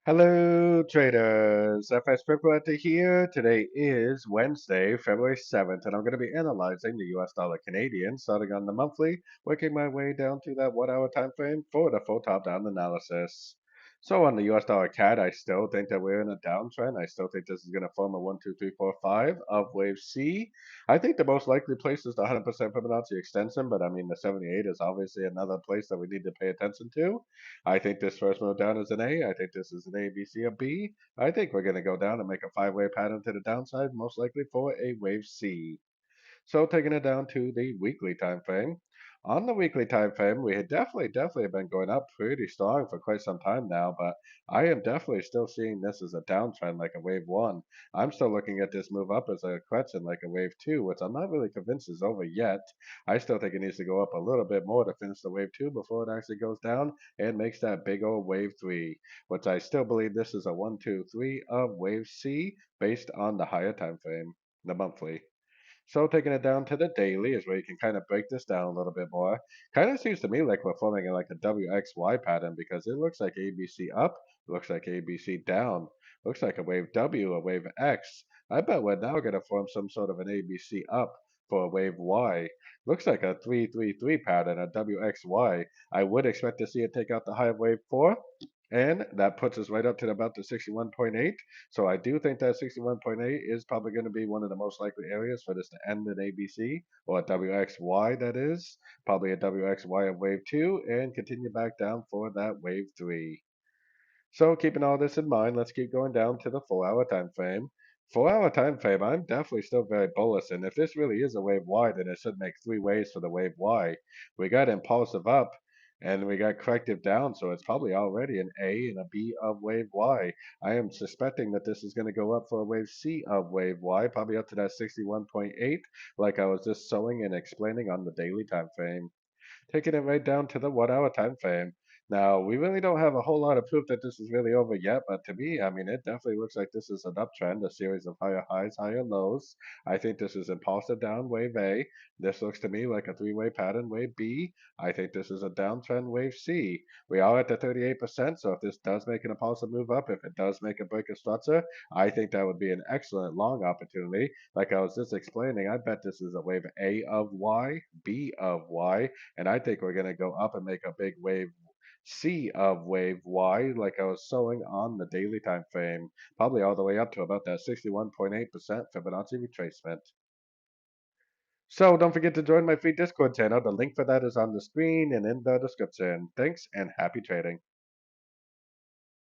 Hello, traders. FX Pip Collector here. Today is Wednesday, February 7th, and I'm going to be analyzing the US dollar Canadian starting on the monthly, working my way down to that 1 hour time frame for the full top down analysis. So on the US dollar CAD, I still think that we're in a downtrend. I still think this is going to form a 1, 2, 3, 4, 5 of wave C. I think the most likely place is the 100% Fibonacci extension, but I mean the 78 is obviously another place that we need to pay attention to. I think this first move down is an A. I think this is an A, B, C, or B. I think we're going to go down and make a five-way pattern to the downside, most likely for a wave C. So taking it down to the weekly time frame. On the weekly time frame, we had definitely been going up pretty strong for quite some time now, but I am definitely still seeing this as a downtrend like a wave one. I'm still looking at this move up as a correction like a wave two, which I'm not really convinced is over yet. I still think it needs to go up a little bit more to finish the wave two before it actually goes down and makes that big old wave three, which I still believe this is a 1, 2, 3 of wave C based on the higher time frame, the monthly. So taking it down to the daily is where you can kind of break this down a little bit more. Kind of seems to me like we're forming like a WXY pattern because it looks like ABC up, looks like ABC down, looks like a wave W, a wave X. I bet we're now going to form some sort of an ABC up for a wave Y. Looks like a 333 pattern, a WXY. I would expect to see it take out the high of wave 4. And that puts us right up to about the 61.8. So I do think that 61.8 is probably going to be one of the most likely areas for this to end in ABC or WXY, that is. Probably a WXY of wave 2 and continue back down for that wave 3. So keeping all this in mind, let's keep going down to the 4 hour time frame. 4 hour time frame, I'm definitely still very bullish. And if this really is a wave Y, then it should make three waves for the wave Y. We got impulsive up and we got corrective down, so it's probably already an A and a B of wave Y. I am suspecting that this is going to go up for a wave C of wave Y, probably up to that 61.8, like I was just showing and explaining on the daily time frame. Taking it right down to the 1 hour time frame. Now, we really don't have a whole lot of proof that this is really over yet, but to me, I mean, it definitely looks like this is an uptrend, a series of higher highs, higher lows. I think this is impulsive down wave A. This looks to me like a three-way pattern wave B. I think this is a downtrend wave C. We are at the 38%, so if this does make an impulsive move up, if it does make a break of structure, I think that would be an excellent long opportunity. Like I was just explaining, I bet this is a wave A of Y, B of Y, and I think we're going to go up and make a big wave C of wave Y, like I was showing on the daily time frame, probably all the way up to about that 61.8% Fibonacci retracement. So don't forget to join my free Discord channel. The link for that is on the screen and in the description. Thanks and happy trading.